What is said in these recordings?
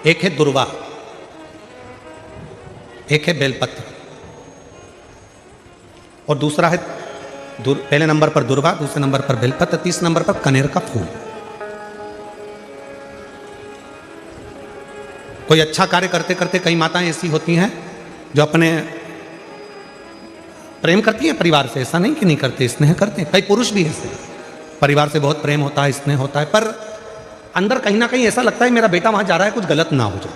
एक है दुर्वा, एक है बेलपत्र, और दूसरा है पहले नंबर पर दुर्वा, दूसरे नंबर पर बेलपत्र, तीसरे नंबर पर कनेर का फूल। कोई अच्छा कार्य करते करते कई माताएं ऐसी होती हैं जो अपने प्रेम करती हैं परिवार से, ऐसा नहीं कि नहीं करते, स्नेह करते हैं। कई पुरुष भी ऐसे परिवार से बहुत प्रेम होता है, स्नेह होता है, पर अंदर कहीं ना कहीं ऐसा लगता है मेरा बेटा वहां जा रहा है, कुछ गलत ना हो जाए।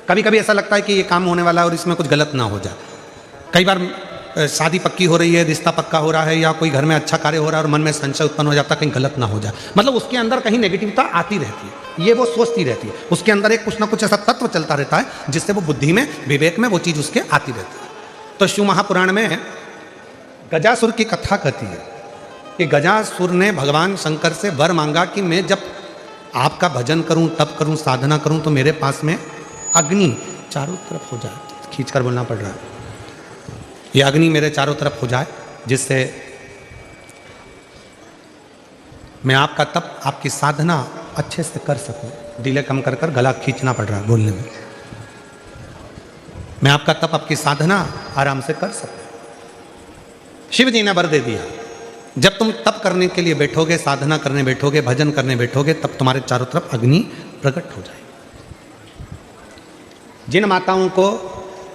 कभी कभी ऐसा लगता है कि ये काम होने वाला है और इसमें कुछ गलत ना हो जाए। कई बार शादी पक्की हो रही है, रिश्ता पक्का हो रहा है, या कोई घर में अच्छा कार्य हो रहा है और मन में संशय उत्पन्न हो जाता है कहीं गलत ना हो जाए। मतलब उसके अंदर कहीं नेगेटिविटी आती रहती है, ये वो सोचती रहती है, उसके अंदर एक कुछ ना कुछ ऐसा तत्व चलता रहता है जिससे वो बुद्धि में, विवेक में वो चीज़ उसके आती रहती है। तो शिव महापुराण में गजासुर की कथा कहती है कि गजासुर ने भगवान शंकर से वर मांगा कि मैं जब आपका भजन करूं, तप करूं, साधना करूं तो मेरे पास में अग्नि चारों तरफ हो जाए, खींचकर बोलना पड़ रहा है, ये अग्नि मेरे चारों तरफ हो जाए जिससे मैं आपका तप, आपकी साधना अच्छे से कर सकूं। डिले कम कर कर गला खींचना पड़ रहा है बोलने में। मैं आपका तप, आपकी साधना आराम से कर सकूं। शिव जी ने वर दे दिया, जब तुम तप करने के लिए बैठोगे, साधना करने बैठोगे, भजन करने बैठोगे, तब तुम्हारे चारों तरफ अग्नि प्रकट हो जाएगी। जिन माताओं को,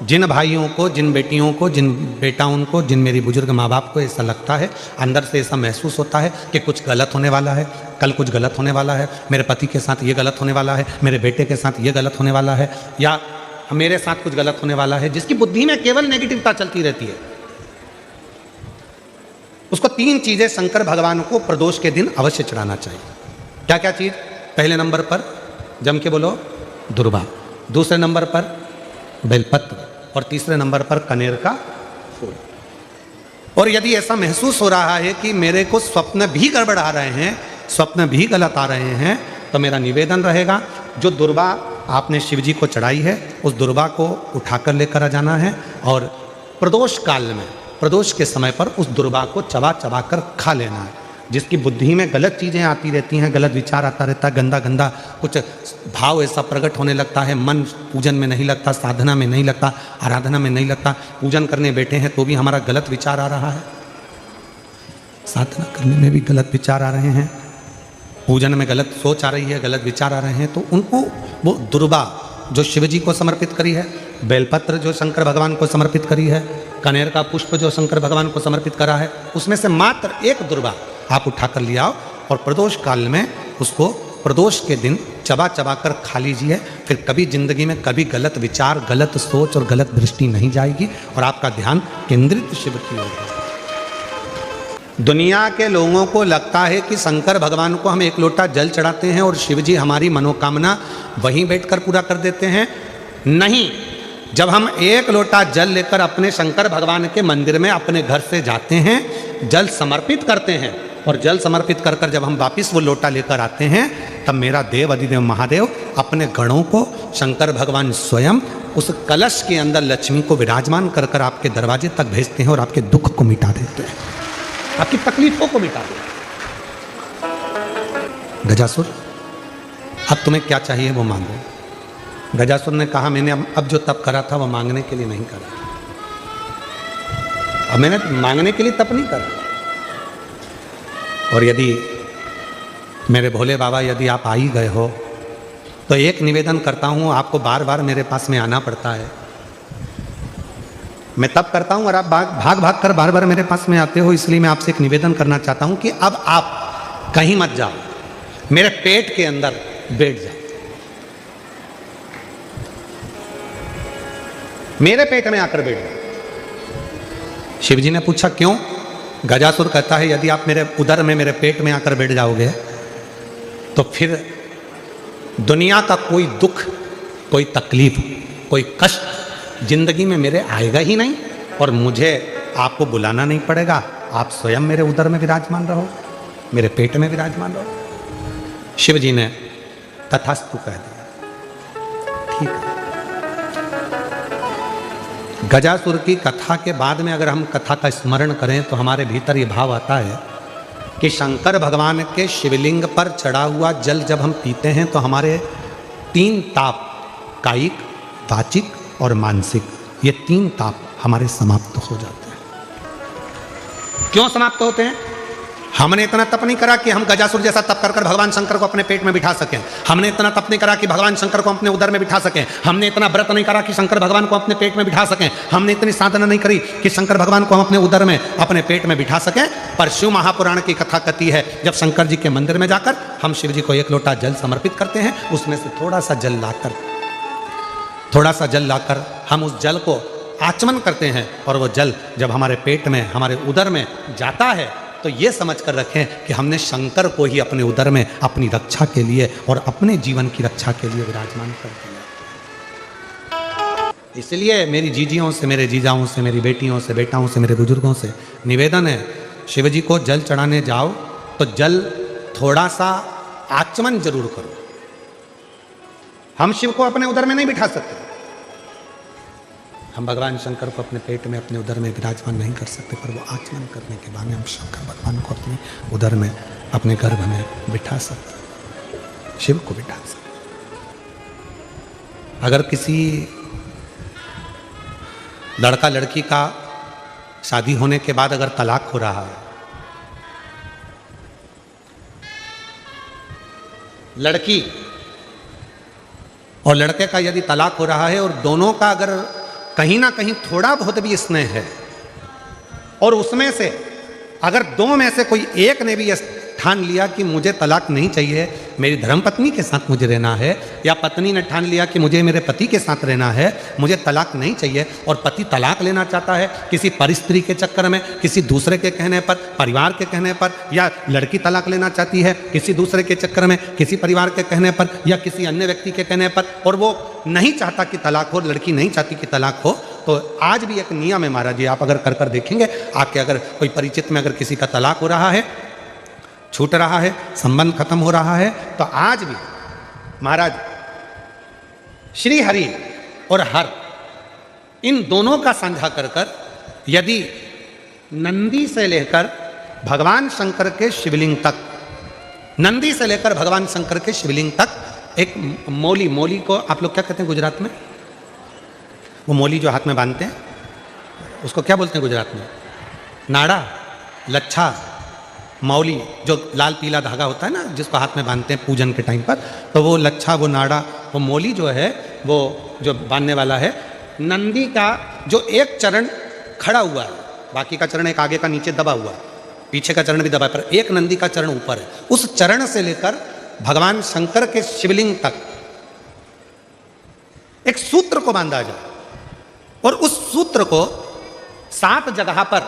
जिन भाइयों को, जिन बेटियों को, जिन बेटाओं को, जिन मेरी बुजुर्ग माँ बाप को ऐसा लगता है, अंदर से ऐसा महसूस होता है कि कुछ गलत होने वाला है, कल कुछ गलत होने वाला है, मेरे पति के साथ ये गलत होने वाला है, मेरे बेटे के साथ ये गलत होने वाला है, या मेरे साथ कुछ गलत होने वाला है, जिसकी बुद्धि में केवल नेगेटिविटी चलती रहती है, उसको 3 चीजें शंकर भगवान को प्रदोष के दिन अवश्य चढ़ाना चाहिए। क्या क्या चीज? पहले नंबर पर जम के बोलो दुर्वा, दूसरे नंबर पर बेलपत्र, और तीसरे नंबर पर कनेर का फूल। और यदि ऐसा महसूस हो रहा है कि मेरे को स्वप्न भी गड़बड़ आ रहे हैं, स्वप्न भी गलत आ रहे हैं, तो मेरा निवेदन रहेगा जो दुर्वा आपने शिव जी को चढ़ाई है उस दुर्वा को उठाकर लेकर आ जाना है, और प्रदोष काल में, प्रदोष के समय पर उस दुर्वा को चबा चबा कर खा लेना है। जिसकी बुद्धि में गलत चीज़ें आती रहती हैं, गलत विचार आता रहता है, गंदा गंदा कुछ भाव ऐसा प्रकट होने लगता है, मन पूजन में नहीं लगता, साधना में नहीं लगता, आराधना में नहीं लगता, पूजन करने बैठे हैं तो भी हमारा गलत विचार आ रहा है, साधना करने में भी गलत विचार आ रहे हैं, पूजन में गलत सोच आ रही है, गलत विचार आ रहे हैं, तो उनको वो दुर्वा जो शिव जी को समर्पित करी है, बेलपत्र जो शंकर भगवान को समर्पित करी है, कनेर का पुष्प जो शंकर भगवान को समर्पित करा है, उसमें से मात्र एक दुर्वा आप उठाकर ले आओ और प्रदोष काल में उसको प्रदोष के दिन चबा चबा कर खा लीजिए। फिर कभी जिंदगी में कभी गलत विचार, गलत सोच और गलत दृष्टि नहीं जाएगी और आपका ध्यान केंद्रित शिव की ओर। दुनिया के लोगों को लगता है कि शंकर भगवान को हम 1 लोटा जल चढ़ाते हैं और शिव जी हमारी मनोकामना वहीं बैठकर पूरा कर देते हैं। नहीं, जब हम 1 लोटा जल लेकर अपने शंकर भगवान के मंदिर में अपने घर से जाते हैं, जल समर्पित करते हैं, और जल समर्पित कर कर जब हम वापिस वो लोटा लेकर आते हैं, तब मेरा देव अधिदेव महादेव अपने गणों को, शंकर भगवान स्वयं उस कलश के अंदर लक्ष्मी को विराजमान कर कर आपके दरवाजे तक भेजते हैं और आपके दुख को मिटा देते हैं, आपकी तकलीफों को मिटा देते हैं। गजासुर, अब तुम्हें क्या चाहिए वो मांगो। गजासुर ने कहा मैंने अब जो तप करा था वो मांगने के लिए नहीं करा, अब मैंने मांगने के लिए तप नहीं करा। और यदि मेरे भोले बाबा, यदि आप आ ही गए हो तो एक निवेदन करता हूँ, आपको बार बार मेरे पास में आना पड़ता है, मैं तप करता हूँ और आप भाग भाग कर बार बार मेरे पास में आते हो, इसलिए मैं आपसे एक निवेदन करना चाहता हूँ कि अब आप कहीं मत जाओ, मेरे पेट के अंदर बैठ जाओ, मेरे पेट में आकर बैठ जाओ। शिव जी ने पूछा क्यों? गजासुर कहता है यदि आप मेरे उदर में, मेरे पेट में आकर बैठ जाओगे तो फिर दुनिया का कोई दुख, कोई तकलीफ, कोई कष्ट जिंदगी में मेरे आएगा ही नहीं, और मुझे आपको बुलाना नहीं पड़ेगा, आप स्वयं मेरे उदर में विराजमान रहो, मेरे पेट में विराजमान रहो। शिव जी ने तथास्तु कह दिया, ठीक है। गजासुर की कथा के बाद में अगर हम कथा का स्मरण करें तो हमारे भीतर ये भाव आता है कि शंकर भगवान के शिवलिंग पर चढ़ा हुआ जल जब हम पीते हैं तो हमारे 3 ताप, कायिक, वाचिक और मानसिक, ये 3 ताप हमारे समाप्त हो जाते हैं। क्यों समाप्त होते हैं? हमने इतना तप नहीं करा कि हम गजासुर जैसा तप कर भगवान शंकर को अपने पेट में बिठा सकें। हमने इतना तप नहीं करा कि भगवान शंकर को अपने उदर में बिठा सकें। हमने इतना व्रत नहीं करा कि शंकर भगवान को अपने पेट में बिठा सकें। हमने इतनी साधना नहीं करी कि शंकर भगवान को हम अपने उदर में, अपने पेट में बिठा सकें। पर शिव महापुराण की कथा कहती है, जब शंकर जी के मंदिर में जाकर हम शिव जी को 1 लोटा जल समर्पित करते हैं, उसमें से थोड़ा सा जल लाकर हम उस जल को आचमन करते हैं, और वो जल जब हमारे पेट में, हमारे उदर में जाता है, तो ये समझ कर रखें कि हमने शंकर को ही अपने उदर में अपनी रक्षा के लिए और अपने जीवन की रक्षा के लिए विराजमान कर दिया। इसलिए मेरी जीजियों से, मेरे जीजाओं से, मेरी बेटियों से, बेटाओं से, मेरे बुजुर्गों से निवेदन है, शिव जी को जल चढ़ाने जाओ तो जल थोड़ा सा आचमन जरूर करो। हम शिव को अपने उदर में नहीं बिठा सकते, हम भगवान शंकर को अपने पेट में, अपने उदर में विराजमान नहीं कर सकते, पर वो आचमन करने के बाद हम शंकर भगवान को अपने उदर में, अपने गर्भ में बिठा सकते, शिव को बिठा सकते। अगर किसी लड़का लड़की का शादी होने के बाद अगर तलाक हो रहा है, लड़की और लड़के का यदि तलाक हो रहा है और दोनों का अगर कहीं ना कहीं थोड़ा बहुत भी स्नेह है, और उसमें से अगर 2 में से कोई एक ने भी ठान लिया कि मुझे तलाक नहीं चाहिए, मेरी धर्मपत्नी के साथ मुझे रहना है, या पत्नी ने ठान लिया कि मुझे मेरे पति के साथ रहना है, मुझे तलाक नहीं चाहिए, और पति तलाक लेना चाहता है किसी परिस्त्री के चक्कर में, किसी दूसरे के कहने पर, परिवार के कहने पर, या लड़की तलाक लेना चाहती है किसी दूसरे के चक्कर में, किसी परिवार के कहने पर या किसी अन्य व्यक्ति के कहने पर, और वो नहीं चाहता कि तलाक हो, लड़की नहीं चाहती कि तलाक हो, तो आज भी एक नियम है महाराज जी, आप अगर कर देखेंगे, आपके अगर कोई परिचित में अगर किसी का तलाक हो रहा है, छूट रहा है, संबंध खत्म हो रहा है, तो आज भी महाराज श्री हरि और हर इन दोनों का साझा कर यदि नंदी से लेकर भगवान शंकर के शिवलिंग तक, नंदी से लेकर भगवान शंकर के शिवलिंग तक एक मौली, मौली को आप लोग क्या कहते हैं गुजरात में? वो मौली जो हाथ में बांधते हैं उसको क्या बोलते हैं गुजरात में? नाड़ा, लच्छा, मौली, जो लाल पीला धागा होता है ना जिसको हाथ में बांधते हैं पूजन के टाइम पर, तो वो लच्छा, वो नाड़ा, वो मौली जो है वो जो बांधने वाला है, नंदी का जो एक चरण खड़ा हुआ है, बाकी का चरण एक आगे का नीचे दबा हुआ है, पीछे का चरण भी दबा है, पर एक नंदी का चरण ऊपर है, उस चरण से लेकर भगवान शंकर के शिवलिंग तक एक सूत्र को बांधा जाए, और उस सूत्र को 7 जगह पर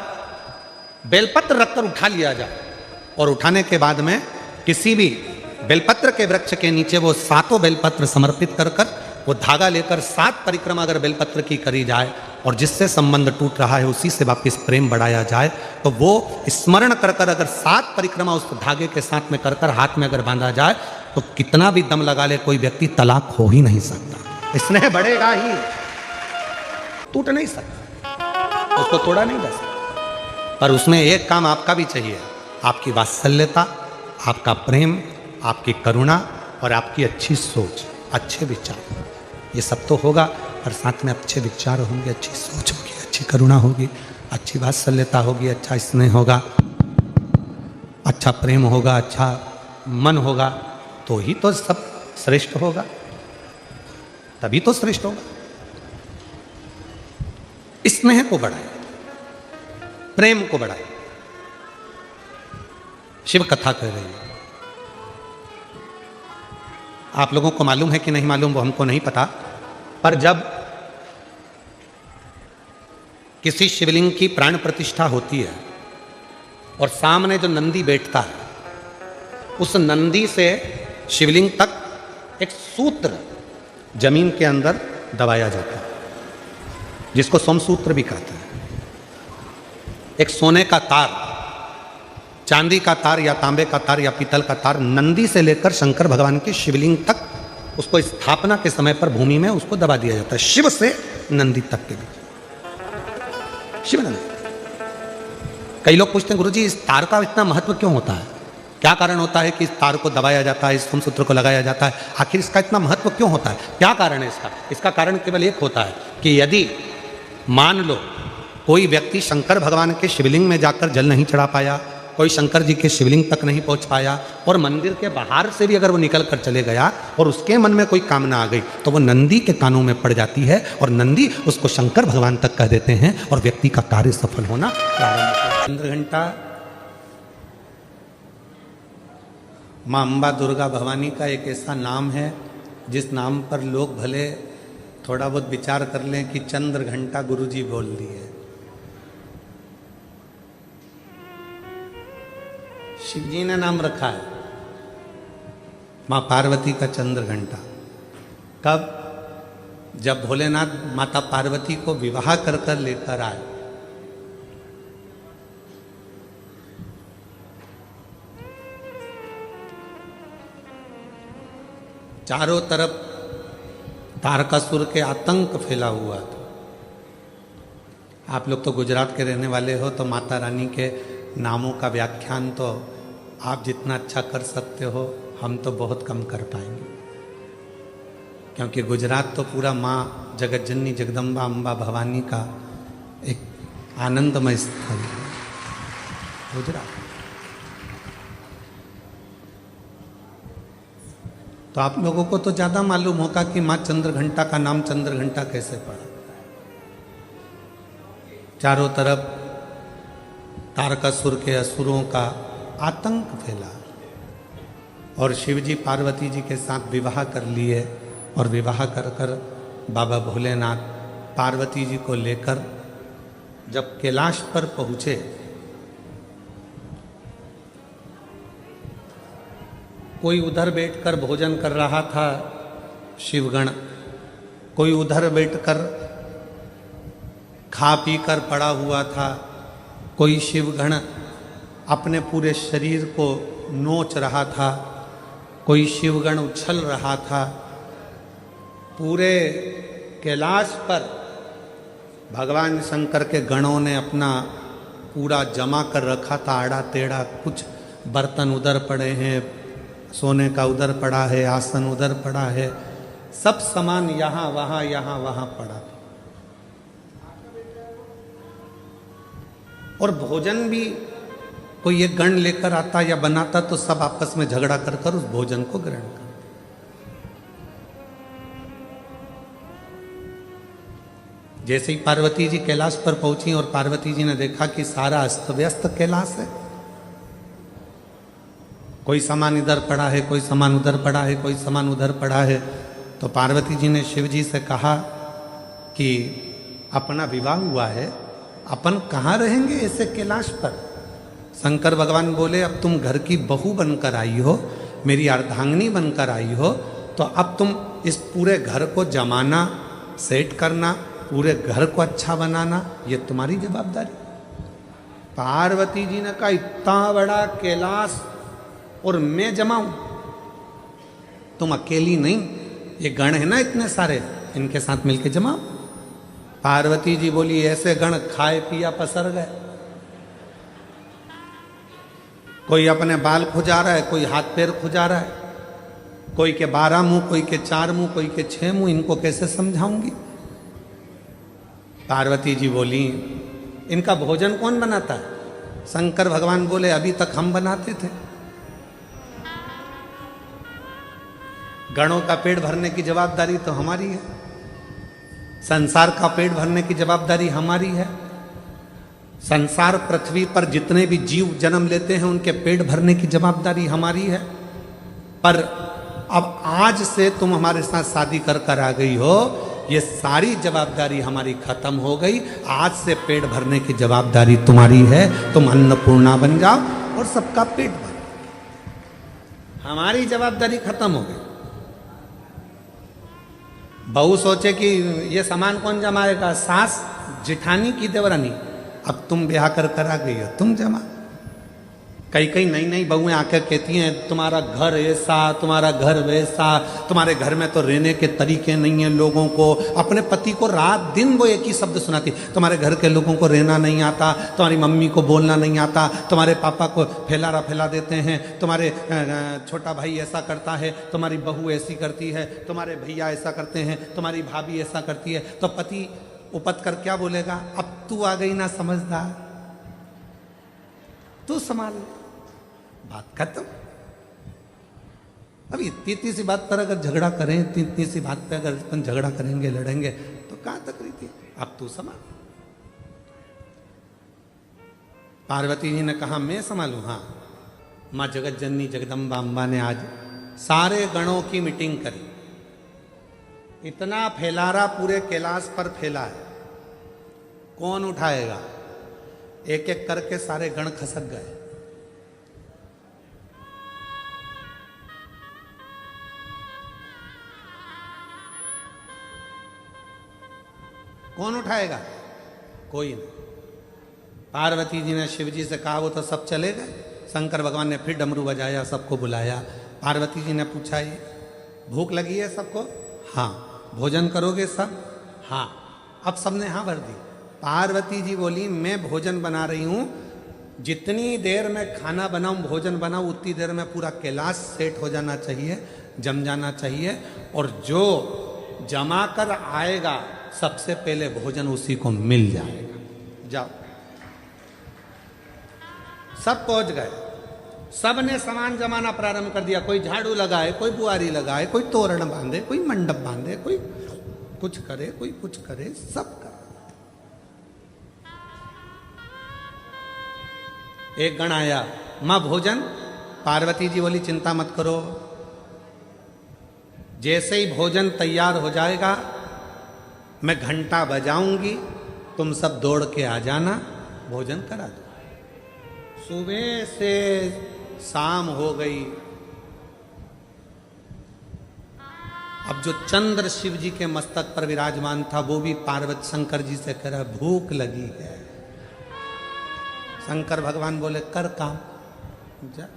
बेलपत्र रखकर उठा लिया जाए, और उठाने के बाद में किसी भी बेलपत्र के वृक्ष के नीचे वो 7 बेलपत्र समर्पित कर वो धागा लेकर 7 परिक्रमा अगर बेलपत्र की करी जाए, और जिससे संबंध टूट रहा है उसी से वापिस प्रेम बढ़ाया जाए, तो वो स्मरण कर अगर 7 परिक्रमा उस धागे के साथ में कर हाथ में अगर बांधा जाए, तो कितना भी दम लगा ले कोई व्यक्ति तलाक हो ही नहीं सकता, स्नेह बढ़ेगा ही, टूट नहीं सकता, उसको तोड़ा नहीं जा सकता। पर उसमें एक काम आपका भी चाहिए, आपकी वात्सल्यता, आपका प्रेम, आपकी करुणा और आपकी अच्छी सोच, अच्छे विचार, ये सब तो होगा, और साथ में अच्छे विचार होंगे, अच्छी सोच होगी, अच्छी करुणा होगी, अच्छी वात्सल्यता होगी, अच्छा स्नेह होगा, अच्छा प्रेम होगा, अच्छा मन होगा, तो ही तो सब श्रेष्ठ होगा, तभी तो श्रेष्ठ होगा। स्नेह को बढ़ाए, प्रेम को बढ़ाए, शिव कथा कह रही है। आप लोगों को मालूम है कि नहीं मालूम वो हमको नहीं पता, पर जब किसी शिवलिंग की प्राण प्रतिष्ठा होती है और सामने जो नंदी बैठता है, उस नंदी से शिवलिंग तक एक सूत्र जमीन के अंदर दबाया जाता है, जिसको सोमसूत्र भी कहते हैं। एक सोने का तार, चांदी का तार या तांबे का तार या पीतल का तार नंदी से लेकर शंकर भगवान के शिवलिंग तक, उसको स्थापना के समय पर भूमि में उसको दबा दिया जाता है, शिव से नंदी तक के बीच, शिव नंदी। कई लोग पूछते हैं गुरुजी इस तार का इतना महत्व क्यों होता है? क्या कारण होता है कि इस तार को दबाया जाता है, इस सूत्र को लगाया जाता है? आखिर इसका इतना महत्व क्यों होता है? क्या कारण है इसका? इसका कारण केवल एक होता है कि यदि मान लो कोई व्यक्ति शंकर भगवान के शिवलिंग में जाकर जल नहीं चढ़ा पाया, कोई शंकर जी के शिवलिंग तक नहीं पहुंच पाया, और मंदिर के बाहर से भी अगर वो निकल कर चले गया और उसके मन में कोई कामना आ गई, तो वो नंदी के कानों में पड़ जाती है और नंदी उसको शंकर भगवान तक कह देते हैं और व्यक्ति का कार्य सफल होना प्रारंभ होता है। चंद्रघंटा माँ अम्बा दुर्गा भवानी का एक ऐसा नाम है जिस नाम पर लोग भले थोड़ा बहुत विचार कर लें कि चंद्र घंटा गुरु जी बोल दिए। शिव जी ने नाम रखा है माँ पार्वती का चंद्र घंटा। कब? जब भोलेनाथ माता पार्वती को विवाह कर कर लेकर आए। चारों तरफ तारकासुर के आतंक फैला हुआ था। आप लोग तो गुजरात के रहने वाले हो, तो माता रानी के नामों का व्याख्यान तो आप जितना अच्छा कर सकते हो, हम तो बहुत कम कर पाएंगे, क्योंकि गुजरात तो पूरा माँ जगत जननी जगदम्बा अम्बा भवानी का एक आनंदमय स्थल है गुजरात। तो आप लोगों को तो ज़्यादा मालूम होगा कि माँ चंद्रघंटा का नाम चंद्रघंटा कैसे पड़ा। चारों तरफ तारकासुर के असुरों का आतंक फैला और शिवजी पार्वती जी के साथ विवाह कर लिए, और विवाह कर कर बाबा भोलेनाथ पार्वती जी को लेकर जब कैलाश पर पहुँचे, कोई उधर बैठकर भोजन कर रहा था शिवगण, कोई उधर बैठकर खा पी कर पड़ा हुआ था, कोई शिवगण अपने पूरे शरीर को नोच रहा था, कोई शिवगण उछल रहा था। पूरे कैलाश पर भगवान शंकर के गणों ने अपना पूरा जमा कर रखा था, आड़ा टेढ़ा। कुछ बर्तन उधर पड़े हैं, सोने का उधर पड़ा है, आसन उधर पड़ा है, सब सामान यहाँ वहाँ पड़ा था। और भोजन भी कोई एक गण लेकर आता या बनाता तो सब आपस में झगड़ा कर कर उस भोजन को ग्रहण कर। जैसे ही पार्वती जी कैलाश पर पहुंची और पार्वती जी ने देखा कि सारा अस्त व्यस्त कैलाश है, कोई सामान इधर पड़ा है, कोई सामान उधर पड़ा है, कोई सामान उधर पड़ा है, तो पार्वती जी ने शिव जी से कहा कि अपना विवाह हुआ है, अपन कहाँ रहेंगे ऐसे कैलाश पर। शंकर भगवान बोले, अब तुम घर की बहू बनकर आई हो, मेरी अर्धांगिनी बनकर आई हो, तो अब तुम इस पूरे घर को जमाना, सेट करना, पूरे घर को अच्छा बनाना, ये तुम्हारी जवाबदारी। पार्वती जी ने कहा, इतना बड़ा कैलाश और मैं जमाऊं? तुम अकेली नहीं, ये गण है ना इतने सारे, इनके साथ मिलके जमाओ। पार्वती जी बोली, ऐसे गण खाए पिया पसर गए, कोई अपने बाल खुजा रहा है, कोई हाथ पैर खुजा रहा है, कोई के 12 मुंह, कोई के 4 मुंह, कोई के 6 मुंह, इनको कैसे समझाऊंगी। पार्वती जी बोली, इनका भोजन कौन बनाता है? शंकर भगवान बोले, अभी तक हम बनाते थे। गणों का पेट भरने की जवाबदारी तो हमारी है, संसार का पेट भरने की जवाबदारी हमारी है। संसार पृथ्वी पर जितने भी जीव जन्म लेते हैं उनके पेट भरने की जवाबदारी हमारी है। पर अब आज से तुम हमारे साथ शादी कर कर आ गई हो, ये सारी जवाबदारी हमारी खत्म हो गई। आज से पेट भरने की जवाबदारी तुम्हारी है, तुम अन्नपूर्णा बन जाओ और सबका पेट भरो। हमारी जवाबदारी खत्म हो गई। बहू सोचे कि ये सामान कौन जमाएगा, सास जिठानी की देवरानी, अब तुम ब्याह कर कर आ गई हो, तुम जमा। कई कई नई नई बहुएं आकर कहती हैं तुम्हारा घर ऐसा, तुम्हारा घर वैसा, तुम्हारे घर में तो रहने के तरीके नहीं है लोगों को। अपने पति को रात दिन वो एक ही शब्द सुनाती, तुम्हारे घर के लोगों को रहना नहीं आता, तुम्हारी मम्मी को बोलना नहीं आता, तुम्हारे पापा को फैला देते हैं, तुम्हारे छोटा भाई ऐसा करता है, तुम्हारी बहू ऐसी करती है, तुम्हारे भैया ऐसा करते हैं, तुम्हारी भाभी ऐसा करती है। तो पति उपत कर क्या बोलेगा, अब तू आ गई ना समझदार, तू संभाल, बात खत्म। अब इतनी इतनी सी बात पर अगर झगड़ा करें, इतनी इतनी सी बात पे अगर अपन झगड़ा करेंगे लड़ेंगे तो कहां तक रही थी। अब तू संभाल। पार्वती जी ने कहा मैं संभालू। हाँ, मां जगत जननी जगदम्बा अम्बा ने आज सारे गणों की मीटिंग करी। इतना फैलारा पूरे कैलाश पर फैला है, कौन उठाएगा। एक एक करके सारे गण खसक गए। कौन उठाएगा, कोई नहीं। पार्वती जी ने शिव जी से कहा, वो तो सब चले गए। शंकर भगवान ने फिर डमरू बजाया, सबको बुलाया। पार्वती जी ने पूछा, ये भूख लगी है सबको? हाँ। भोजन करोगे सब? हाँ। अब सबने हाँ भर दी। पार्वती जी बोली, मैं भोजन बना रही हूं, जितनी देर में खाना बनाऊं, भोजन बनाऊं, उतनी देर में पूरा कैलाश सेट हो जाना चाहिए, जम जाना चाहिए, और जो जमा कर आएगा सबसे पहले भोजन उसी को मिल जाएगा। जाओ। सब पहुंच गए, सब ने सामान जमाना प्रारंभ कर दिया। कोई झाड़ू लगाए, कोई बुआरी लगाए, कोई तोरण बांधे, कोई मंडप बांधे, कोई कुछ करे, कोई कुछ करे, सब कर। एक गण आया, मां भोजन। पार्वती जी बोली, चिंता मत करो, जैसे ही भोजन तैयार हो जाएगा मैं घंटा बजाऊंगी, तुम सब दौड़ के आ जाना, भोजन करा दो। सुबह से शाम हो गई। अब जो चंद्र शिव जी के मस्तक पर विराजमान था, वो भी पार्वती शंकर जी से कह रहा, भूख लगी है। शंकर भगवान बोले, कर काम, जा।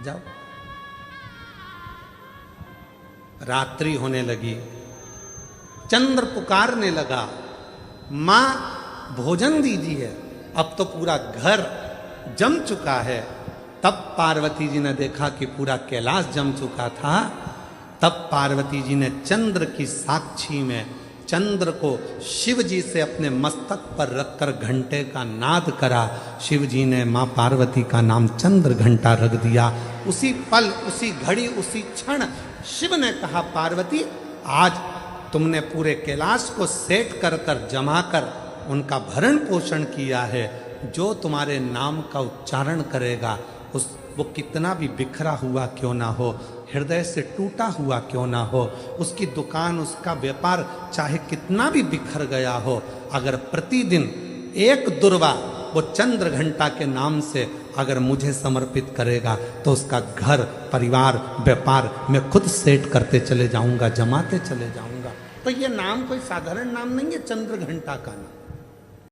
जाओ। रात्रि होने लगी, चंद्र पुकारने लगा, मां भोजन दीजिए। अब तो पूरा घर जम चुका है। तब पार्वती जी ने देखा कि पूरा कैलाश जम चुका था। तब पार्वती जी ने चंद्र की साक्षी में चंद्र को शिव जी से अपने मस्तक पर रखकर घंटे का नाद करा। शिव जी ने मां पार्वती का नाम चंद्र घंटा रख दिया। उसी पल, उसी घड़ी, उसी क्षण शिव ने कहा, पार्वती आज तुमने पूरे कैलाश को सेट कर कर जमा कर उनका भरण पोषण किया है। जो तुम्हारे नाम का उच्चारण करेगा, वो कितना भी बिखरा हुआ क्यों ना हो, हृदय से टूटा हुआ क्यों ना हो, उसकी दुकान, उसका व्यापार चाहे कितना भी बिखर गया हो, अगर प्रतिदिन एक दुर्वा वो चंद्र घंटा के नाम से अगर मुझे समर्पित करेगा, तो उसका घर, परिवार, व्यापार मैं खुद सेट करते चले जाऊंगा, जमाते चले जाऊंगा। तो ये नाम कोई साधारण नाम नहीं है, चंद्र घंटा का नाम।